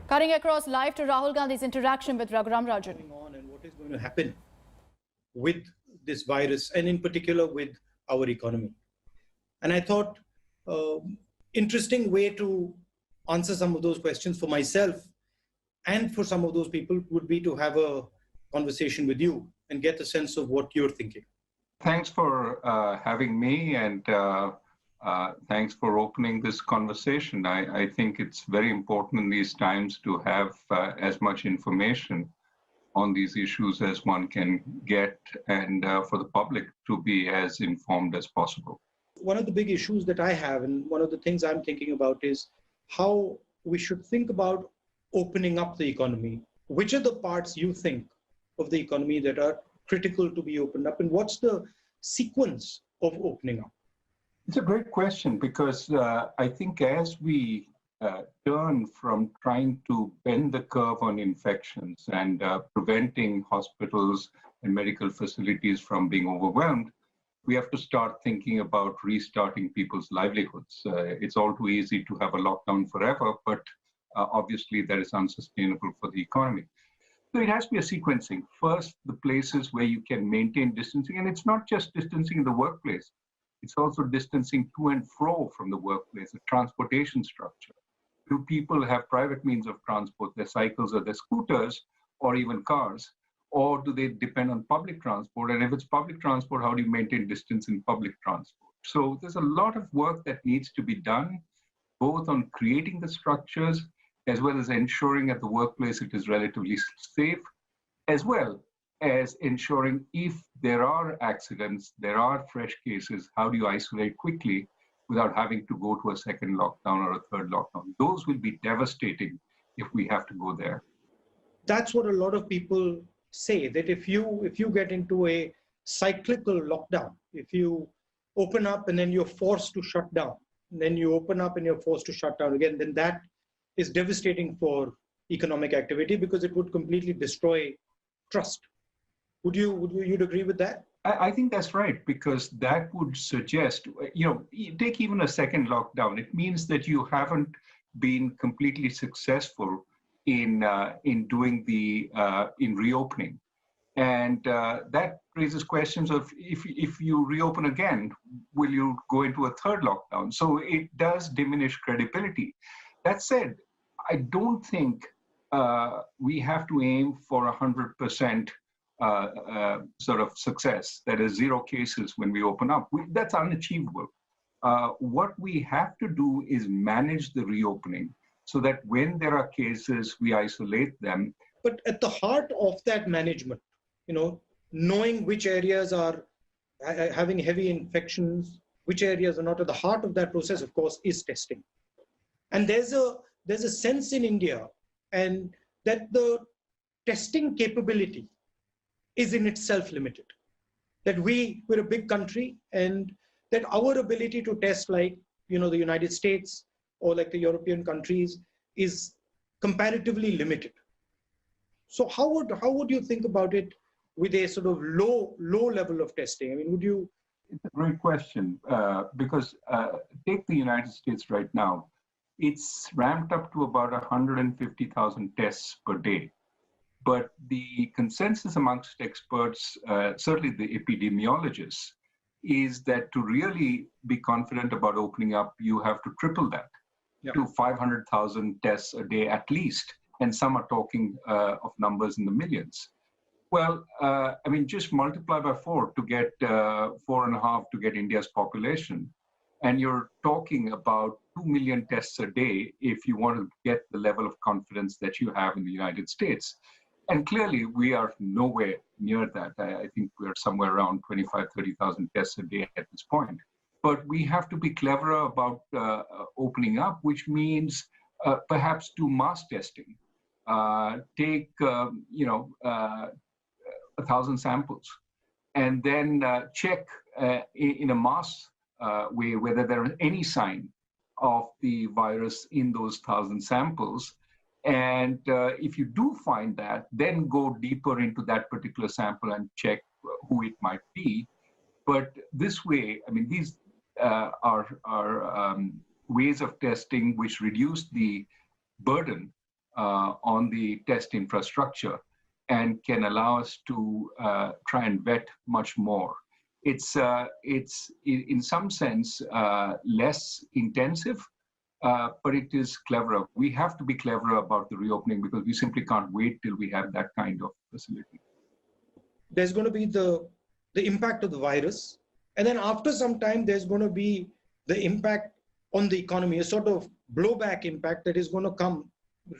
Cutting across live to Rahul Gandhi's interaction with Raghuram Rajan. On and what is going to happen with this virus, and in particular with our economy. And I thought interesting way to answer some of those questions for myself and for some of those people would be to have a conversation with you and get a sense of what you're thinking. Thanks for having me, and thanks for opening this conversation. I think it's very important in these times to have as much information on these issues as one can get, and for the public to be as informed as possible. One of the big issues that I have, and one of the things I'm thinking about, is how we should think about opening up the economy. Which are the parts you think of the economy that are critical to be opened up, and what's the sequence of opening up? It's a great question, because I think as we turn from trying to bend the curve on infections and preventing hospitals and medical facilities from being overwhelmed, we have to start thinking about restarting people's livelihoods. It's all too easy to have a lockdown forever, but obviously that is unsustainable for the economy. So it has to be a sequencing. First, the places where you can maintain distancing, and it's not just distancing in the workplace, it's also distancing to and fro from the workplace, the transportation structure. Do people have private means of transport, their cycles or their scooters, or even cars? Or do they depend on public transport? And if it's public transport, how do you maintain distance in public transport? So there's a lot of work that needs to be done, both on creating the structures, as well as ensuring at the workplace it is relatively safe, as well as ensuring if there are accidents, there are fresh cases, how do you isolate quickly without having to go to a second lockdown or a third lockdown? Those will be devastating if we have to go there. That's what a lot of people say, that if you get into a cyclical lockdown, if you open up and then you're forced to shut down, and then you open up and you're forced to shut down again, then that is devastating for economic activity, because it would completely destroy trust. Would you agree with that? I think that's right, because that would suggest, take even a second lockdown. It means that you haven't been completely successful in doing in reopening, and that raises questions of if you reopen again, will you go into a third lockdown? So it does diminish credibility. That said, I don't think we have to aim for 100% sort of success, that is 0 cases when we open up. That's unachievable. What we have to do is manage the reopening so that when there are cases, we isolate them. But at the heart of that management, knowing which areas are having heavy infections, which areas are not, at the heart of that process, of course, is testing. And there's a sense in India, and that the testing capability is in itself limited. That we're a big country, and that our ability to test, like the United States or like the European countries, is comparatively limited. So how would you think about it with a sort of low level of testing? I mean, would you? It's a great question, because take the United States right now. It's ramped up to about 150,000 tests per day. But the consensus amongst experts, certainly the epidemiologists, is that to really be confident about opening up, you have to triple that to 500,000 tests a day at least. And some are talking of numbers in the millions. Well, just multiply by 4 to get 4.5 to get India's population. And you're talking about 2 million tests a day if you want to get the level of confidence that you have in the United States. And clearly, we are nowhere near that. I think we're somewhere around 25,000, 30,000 tests a day at this point. But we have to be cleverer about opening up, which means perhaps do mass testing. Take 1,000 samples, and then check in a mass way whether there is any sign of the virus in those 1,000 samples. And if you do find that, then go deeper into that particular sample and check who it might be. But this way, these are ways of testing which reduce the burden on the test infrastructure and can allow us to try and vet much more. It's in some sense less intensive, but it is cleverer. We have to be cleverer about the reopening because we simply can't wait till we have that kind of facility. There's going to be the impact of the virus, and then after some time, there's going to be the impact on the economy, a sort of blowback impact that is going to come,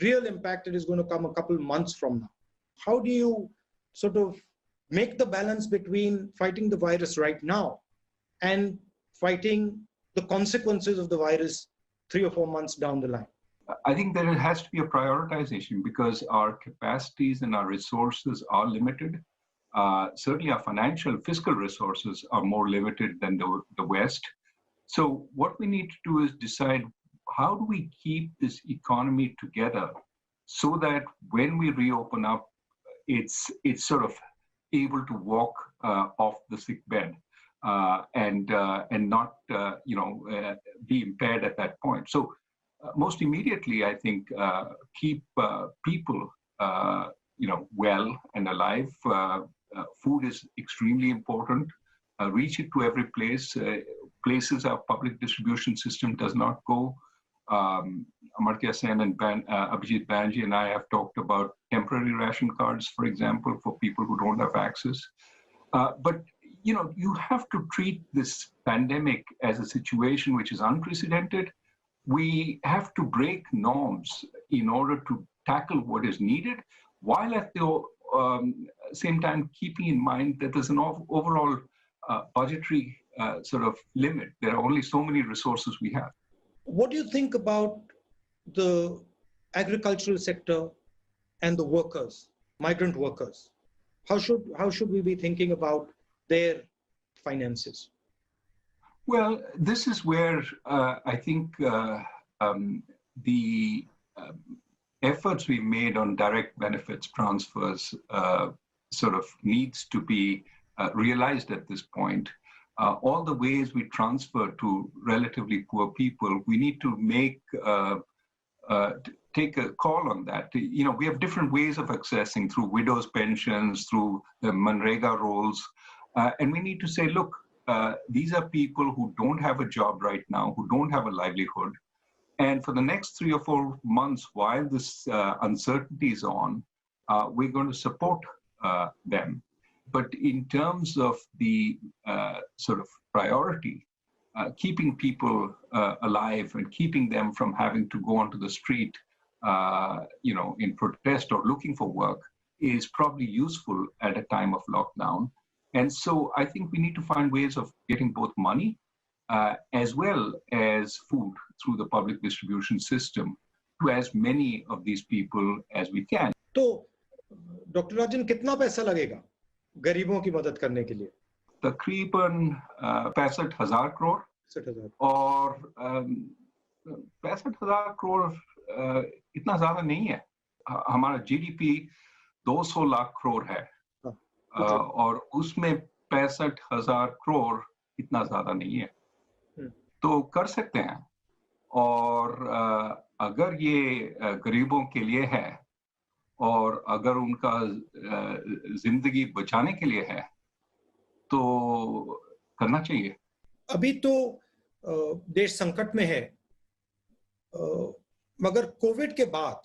real impact that is going to come a couple months from now. How do you sort of make the balance between fighting the virus right now and fighting the consequences of the virus 3 or 4 months down the line? I think there has to be a prioritization because our capacities and our resources are limited. Certainly our financial, fiscal resources are more limited than the West. So what we need to do is decide how do we keep this economy together so that when we reopen up, it's sort of able to walk off the sick bed and not be impaired at that point. So most immediately, I think keep people well and alive. Food is extremely important. Reach it to every place. Places our public distribution system does not go. Amartya Sen and Abhijit Banerjee and I have talked about temporary ration cards, for example, for people who don't have access. But you have to treat this pandemic as a situation which is unprecedented. We have to break norms in order to tackle what is needed, while at the same time keeping in mind that there's an overall budgetary sort of limit. There are only so many resources we have. What do you think about the agricultural sector and the workers, migrant workers? How should we be thinking about their finances? Well, this is where I think the efforts we made on direct benefits transfers sort of needs to be realized at this point. All the ways we transfer to relatively poor people, we need to take a call on that. We have different ways of accessing through widows' pensions, through the Manrega rolls, and we need to say, look, these are people who don't have a job right now, who don't have a livelihood. And for the next 3 or 4 months, while this uncertainty is on, we're going to support them. But in terms of the sort of priority, keeping people alive and keeping them from having to go onto the street, in protest or looking for work is probably useful at a time of lockdown. And so I think we need to find ways of getting both money as well as food through the public distribution system to as many of these people as we can. तो doctor राजन कितना पैसा लगेगा गरीबों की मदद करने के लिए? तकरीबन 65,000 करोड़ 60,000 और 65,000 करोड़ इतना ज्यादा नहीं है. हमारा जीडीपी 200 लाख करोड़ है और उसमें 65,000 करोड़ इतना ज्यादा नहीं है. तो कर सकते हैं और अगर ये गरीबों के लिए है और अगर उनका जिंदगी बचाने के लिए है तो करना चाहिए. अभी तो देश संकट में है, मगर कोविड के बाद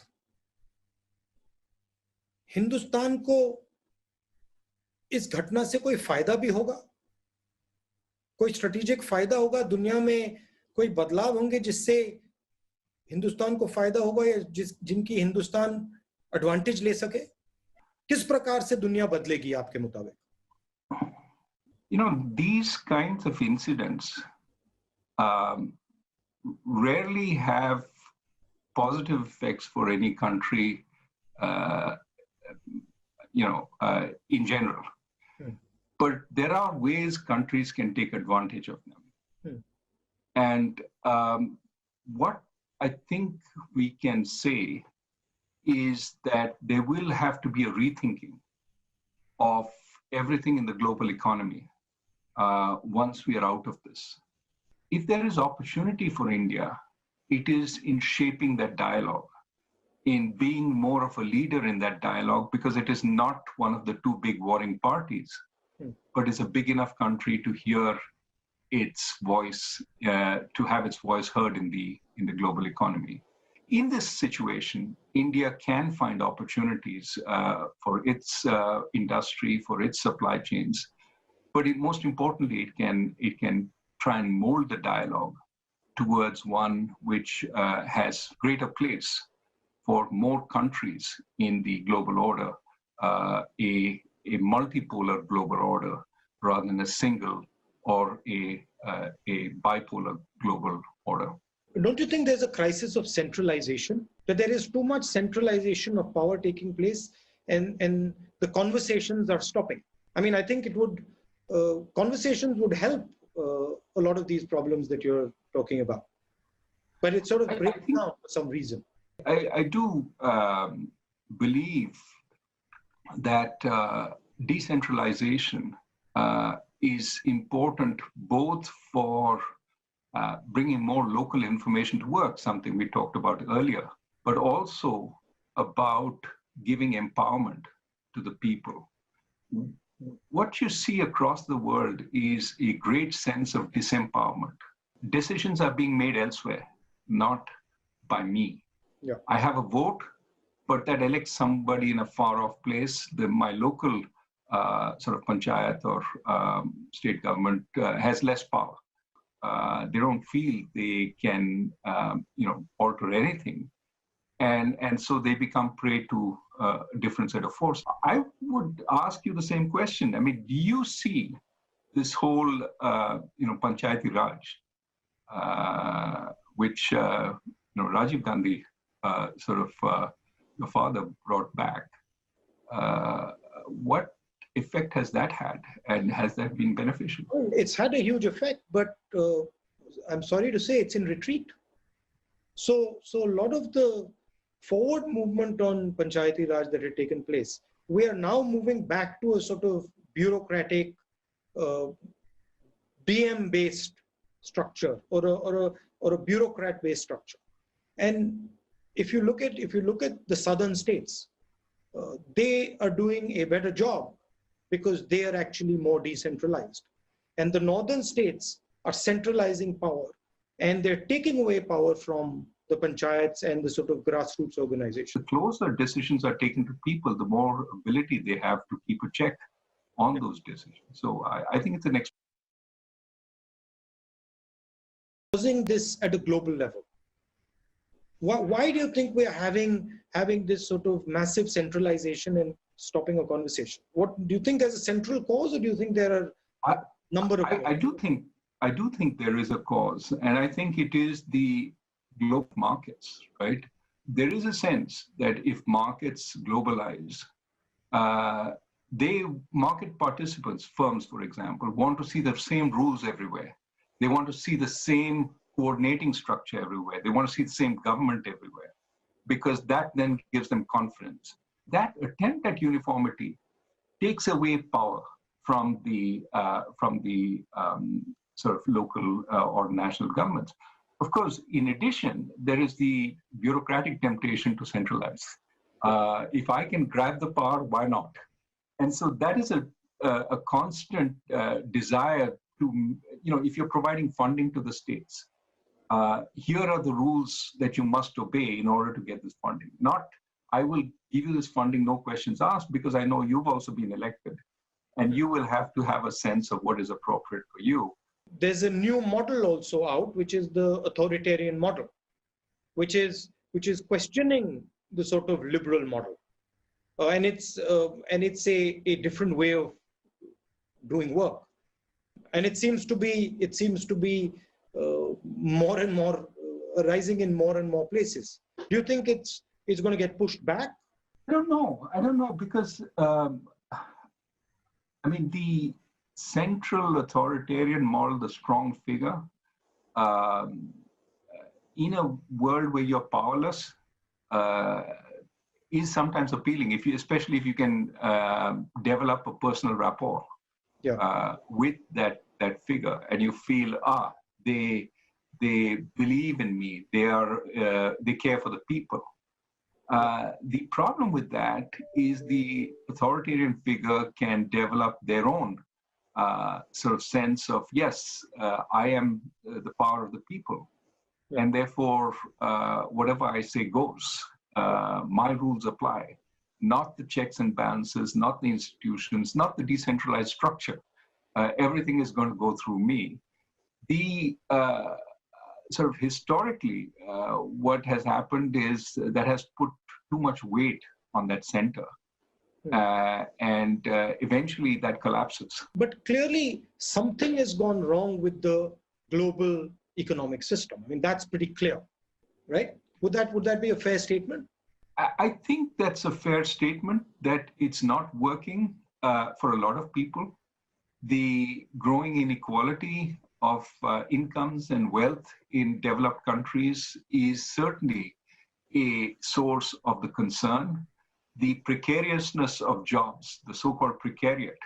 हिंदुस्तान को इस घटना से कोई फायदा भी होगा, कोई स्ट्रेटेजिक फायदा होगा, दुनिया में कोई बदलाव होंगे जिससे हिंदुस्तान को फायदा होगा या जिनकी हिंदुस्तान एडवांटेज ले सके? किस प्रकार से दुनिया बदलेगी आपके मुताबिक? These kinds of incidents rarely have positive effects for any country, in general. But there are ways countries can take advantage of them. And what I think we can say is that there will have to be a rethinking of everything in the global economy once we are out of this. If there is opportunity for India, it is in shaping that dialogue. in being more of a leader in that dialogue, because it is not one of the two big warring parties, but is a big enough country to hear its voice, to have its voice heard in the global economy. In this situation, India can find opportunities for its industry, for its supply chains, but most importantly, it can try and mold the dialogue towards one which has greater place for more countries in the global order, a multipolar global order rather than a single or a bipolar global order. Don't you think there's a crisis of centralization? That there is too much centralization of power taking place and the conversations are stopping? I mean, I think it would, conversations would help a lot of these problems that you're talking about. But it sort of breaks down for some reason. I do believe that decentralization is important both for bringing more local information to work, something we talked about earlier, but also about giving empowerment to the people. What you see across the world is a great sense of disempowerment. Decisions are being made elsewhere, not by me. Yeah. I have a vote, but that elects somebody in a far-off place. My local sort of panchayat or state government has less power. They don't feel they can, alter anything, and so they become prey to a different set of force. I would ask you the same question. I mean, do you see this whole, Panchayati Raj, which Rajiv Gandhi your father brought back? What effect has that had, and has that been beneficial? It's had a huge effect, but I'm sorry to say it's in retreat. So a lot of the forward movement on Panchayati Raj that had taken place, we are now moving back to a sort of bureaucratic, DM-based structure or a bureaucrat-based structure. And if you look at the southern states, they are doing a better job because they are actually more decentralized. And the northern states are centralizing power, and they're taking away power from the panchayats and the sort of grassroots organization. The closer decisions are taken to people, the more ability they have to keep a check on those decisions. So I think it's an causing this at a global level. Why do you think we're having this sort of massive centralization and stopping a conversation? What do you think there's a central cause, or do you think there are a number of? I do think there is a cause, and I think it is the global markets, right? There is a sense that if markets globalize, market participants, firms, for example, want to see the same rules everywhere. They want to see the same coordinating structure everywhere. They want to see the same government everywhere, because that then gives them confidence. That attempt at uniformity takes away power from the sort of local or national governments. Of course, in addition, there is the bureaucratic temptation to centralize. If I can grab the power, why not? And so that is a constant desire to, if you're providing funding to the states, here are the rules that you must obey in order to get this funding. Not, I will give you this funding, no questions asked, because I know you've also been elected, and you will have to have a sense of what is appropriate for you. There's a new model also out, which is the authoritarian model, which is questioning the sort of liberal model, and it's a different way of doing work, and it seems to be more and more rising in more and more places. Do you think it's going to get pushed back? I don't know, because the central authoritarian model, the strong figure, in a world where you're powerless, is sometimes appealing. Especially if you can develop a personal rapport with that figure, and you feel they believe in me, they care for the people. The problem with that is the authoritarian figure can develop their own sort of sense of, yes, I am the power of the people. Yeah. And therefore, whatever I say goes. My rules apply, not the checks and balances, not the institutions, not the decentralized structure. Everything is going to go through me. The sort of historically, what has happened is that has put too much weight on that center. And eventually that collapses. But clearly, something has gone wrong with the global economic system. I mean, that's pretty clear, right? Would that be a fair statement? I think that's a fair statement, that it's not working for a lot of people. The growing inequality of incomes and wealth in developed countries is certainly a source of the concern. The precariousness of jobs, the so-called precariat,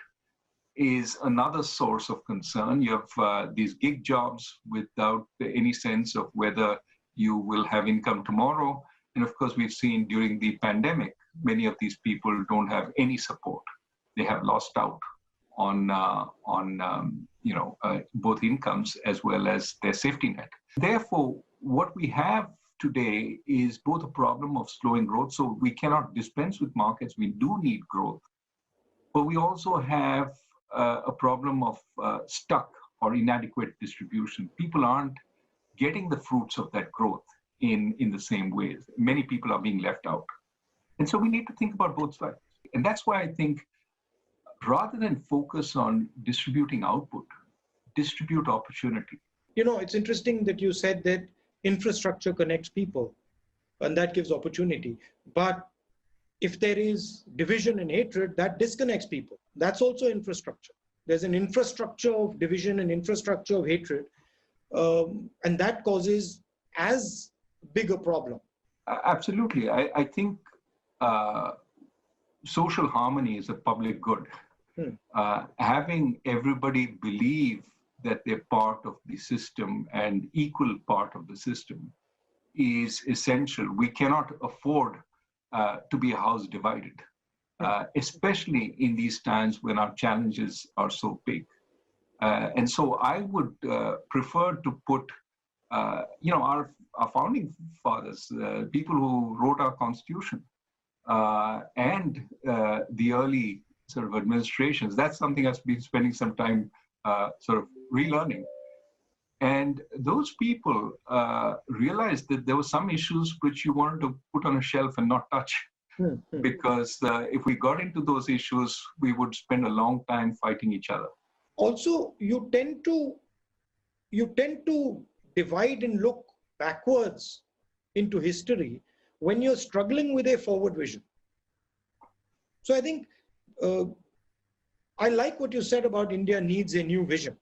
is another source of concern. You have these gig jobs without any sense of whether you will have income tomorrow. And of course, we've seen during the pandemic, many of these people don't have any support. They have lost out on both incomes as well as their safety net. Therefore, what we have today is both a problem of slowing growth. So we cannot dispense with markets. We do need growth. But we also have a problem of stuck or inadequate distribution. People aren't getting the fruits of that growth in the same ways. Many people are being left out. And so we need to think about both sides. And that's why I think rather than focus on distributing output, distribute opportunity. You know, it's interesting that you said that infrastructure connects people and that gives opportunity. But if there is division and hatred, that disconnects people. That's also infrastructure. There's an infrastructure of division and infrastructure of hatred. And that causes as big a problem. Absolutely. I think social harmony is a public good. Having everybody believe that they're part of the system and equal part of the system is essential. We cannot afford to be a house divided, especially in these times when our challenges are so big. And so I would prefer to put, our founding fathers, people who wrote our constitution, and the early sort of administrations. That's something I've been spending some time sort of relearning. And those people realized that there were some issues which you wanted to put on a shelf and not touch. Because if we got into those issues, we would spend a long time fighting each other. Also, you tend to divide and look backwards into history when you're struggling with a forward vision. So I think I like what you said about India needs a new vision.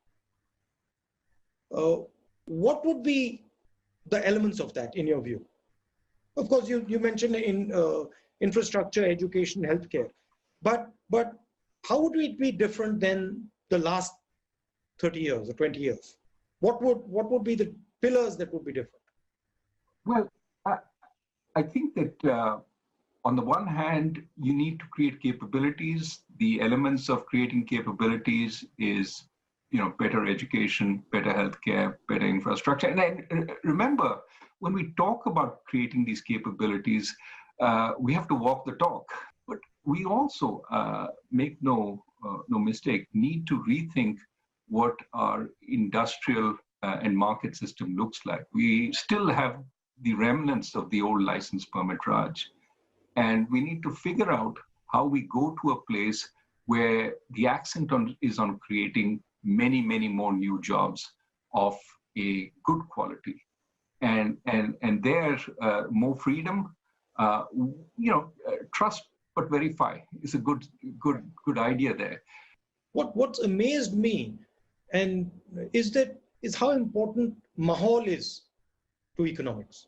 What would be the elements of that in your view? Of course, you mentioned in infrastructure, education, healthcare, but how would it be different than the last 30 years or 20 years? What would be the pillars that would be different? Well, I think that on the one hand, you need to create capabilities. The elements of creating capabilities is, better education, better healthcare, better infrastructure. And remember, when we talk about creating these capabilities, we have to walk the talk. But we also, make no mistake, need to rethink what our industrial and market system looks like. We still have the remnants of the old license permit Raj. And we need to figure out how we go to a place where the accent is on creating many, many more new jobs of a good quality. And there, more freedom, trust but verify is a good idea there. What's amazed me and is how important mahal is to economics.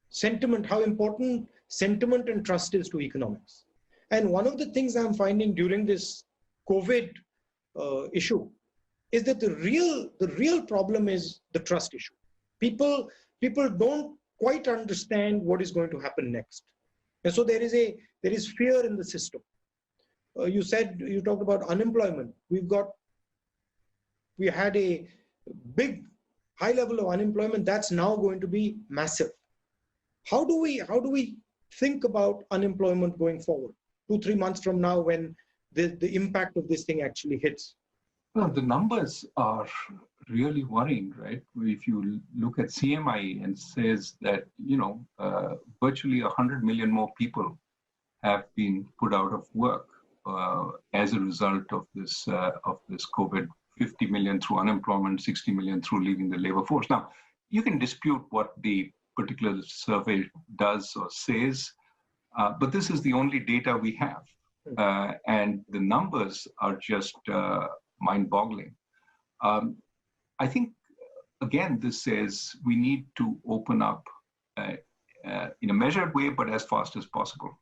Sentiment, how important sentiment and trust is to economics. And one of the things I'm finding during this COVID issue is that the real problem is the trust issue. People don't quite understand what is going to happen next. And so there is fear in the system. You talked about unemployment. We had a big high level of unemployment that's now going to be massive. How do we think about unemployment going forward 2-3 months from now, when the impact of this thing actually hits? Well, the numbers are really worrying, right? If you look at CMI and says that, virtually 100 million more people have been put out of work as a result of this COVID. 50 million through unemployment, 60 million through leaving the labor force. Now, you can dispute what the particular survey does or says, but this is the only data we have. And the numbers are just mind-boggling. I think, again, this says we need to open up in a measured way, but as fast as possible.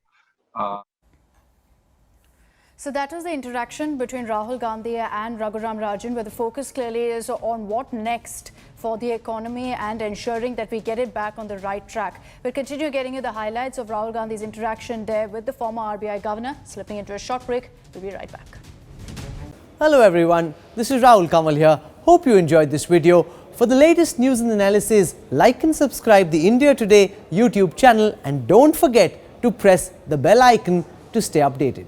So that was the interaction between Rahul Gandhi and Raghuram Rajan, where the focus clearly is on what next for the economy and ensuring that we get it back on the right track. We'll continue getting you the highlights of Rahul Gandhi's interaction there with the former RBI governor. Slipping into a short break. We'll be right back. Hello everyone, this is Rahul Kamal here. Hope you enjoyed this video. For the latest news and analysis, like and subscribe the India Today YouTube channel, and don't forget to press the bell icon to stay updated.